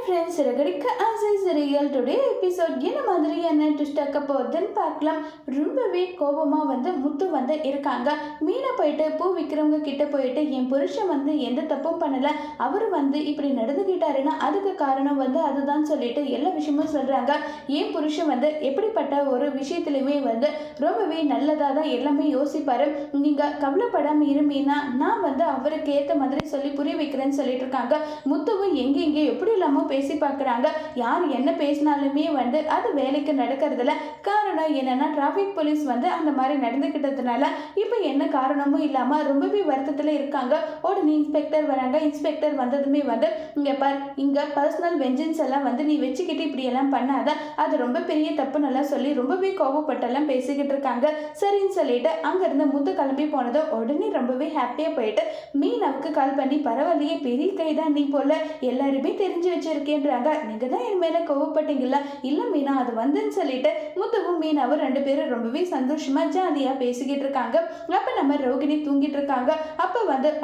Friends ரகடிக்க ஆசை serial today episode என்ன மாதிரியான ட்விஸ்டாக்க போகுதுன்னு பார்க்கலாம். ரொம்பவே கோபமாக முத்து இருக்காங்க. மீனை போயிட்டு பூ விற்கிறவங்க கிட்ட போயிட்டு என் புருஷன் எந்த தப்பும் பண்ணலை, அவர் இப்படி நடந்துக்கிட்டாருன்னா அதுக்கு காரணம் அதுதான் சொல்லிட்டு எல்லா விஷயமும் சொல்கிறாங்க. என் புருஷன் எப்படிப்பட்ட ஒரு விஷயத்துலையுமே ரொம்பவே நல்லதாக தான் எல்லாமே யோசிப்பார். நீங்கள் கவலைப்படாமல் இருமீனா, நான் அவருக்கு ஏற்ற மாதிரி சொல்லி புரிய வைக்கிறேன்னு சொல்லிட்டு இருக்காங்க. முத்துவும் எங்கே எப்படி இல்லாமல் பேசி பார்க்குறாங்க. யார் என்ன பேசினாலுமே அது வேலைக்கு நடக்கிறதுல காரணம் என்னன்னா டிராஃபிக் போலீஸ் அந்த மாதிரி நடந்துக்கிட்டதுனால இப்போ என்ன காரணமும் இல்லாமல் ரொம்பவே வருத்தத்தில் இருக்காங்க. உடனே இன்ஸ்பெக்டர் வராங்க. இன்ஸ்பெக்டர் வந்ததுமே இங்கே பார், இங்கே பர்சனல் வெஞ்சன்ஸ் எல்லாம் நீ வச்சுக்கிட்டு இப்படியெல்லாம் பண்ணாத, அது ரொம்ப பெரிய தப்புன்னெல்லாம் சொல்லி ரொம்பவே கோபப்பட்டெல்லாம் பேசிக்கிட்டு இருக்காங்க. சரின்னு சொல்லிட்டு அங்கேருந்து முத்து கிளம்பி போனதோ உடனே ரொம்பவே ஹாப்பியாக போயிட்டு மீனாவுக்கு கால் பண்ணி, பரவாயில்லையே பெரிய கைதான் நீ போல, எல்லாருமே தெரிஞ்சு வச்சிருக்கேன்றாங்க, நீங்கள் தான் என் மேலே கோவப்பட்டீங்களா? இல்லை மீனா அது வந்துன்னு சொல்லிட்டு முத்துவும் மீனாவும் ரெண்டு பேரும் ரொம்பவே சந்தோஷமா ஜாலியாக பேசிக்கிட்டு இருக்காங்க. அப்போ நம்ம ரோகிணி தூங்கிட்டு இருக்காங்க. அப்போ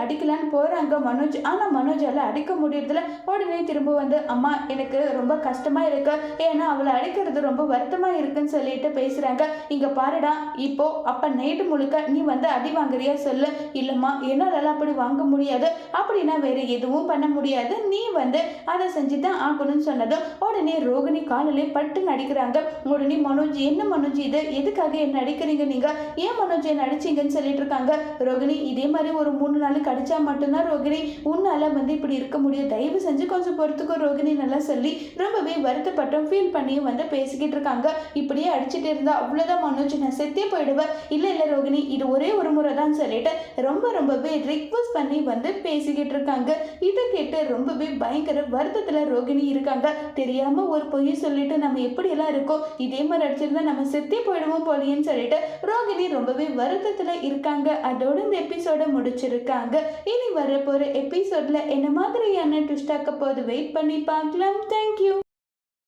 அடிக்கலான்னு போகிறாங்க மனோஜ். ஆனால் மனோஜால் அடிக்க முடியறதில்ல. உடனே திரும்ப அம்மா எனக்கு ரொம்ப கஷ்டமாக இருக்கு, ஏன்னா அவளை அடிக்கிறது ரொம்ப வருத்தமாக இருக்குன்னு சொல்லிட்டு பேசுகிறாங்க. இங்கே பாருடா, இப்போ அப்போ நைட்டு முழுக்க நீ அடி வாங்குறியா சொல்லு. இல்லைம்மா என்னால் அப்படி வாங்க முடியாது, அப்படின்னா வேற எதுவும் பண்ண முடியாது, நீ அதை செஞ்சு தான் ஆகணும்னு சொன்னதும் உடனே ரோகிணி காலிலே பட்டு நடிக்கிறாங்க. உடனே மனோஜ், என்ன மனோஜ் இது, எதுக்காக என்ன அடிக்கிறீங்க, நீங்க ஏன் மனோஜ் என்ன அடிச்சிங்கன்னு சொல்லிட்டு இருக்காங்க. ரோகிணி இதே மாதிரி ஒரு 3 நாளுக்கு அடிச்சா மட்டும்தான் ரோகிணி உன்னால இப்படி இருக்க முடியும், தயவு செஞ்சு கொஞ்சம் பொறுத்துக்கோ ரோகிணி நல்லா சொல்லி ரொம்பவே வருத்தப்பட்டும் ஃபீல் பண்ணியும் பேசிக்கிட்டு இருக்காங்க. இப்படியே அடிச்சுட்டு இருந்தா அவ்வளோதான் மனோஜ், நான் செத்தே போயிடுவேன். இல்லை ரோகிணி இது ஒரே ஒரு முறை தான் சொல்லிட்டு ரொம்பவே ரிக்வெஸ்ட் பண்ணி பேசிக்கிட்டு இருக்காங்க. இதை கேட்டு ரொம்பவே பயங்கர வருத்தத்துல ரோகிணி இருக்காங்க. தெரியாம ஒரு பொய் சொல்லிட்டு நம்ம எப்படியெல்லாம் இருக்கோம், இதே மாதிரி அடிச்சிருந்தா நம்ம செத்தே போயிடுவோம் போலியன்னு சொல்லிட்டு ரோகிணி ரொம்பவே வருத்தத்துல இருக்காங்க. அதோட இந்த எபிசோட முடிச்சிருக்காங்க. இனி வர போற எபிசோட்ல என்ன மாதிரியான ட்விஸ்ட் ஆக்க போது வெயிட் பண்ணி பார்க்கலாம். தேங்க்யூ.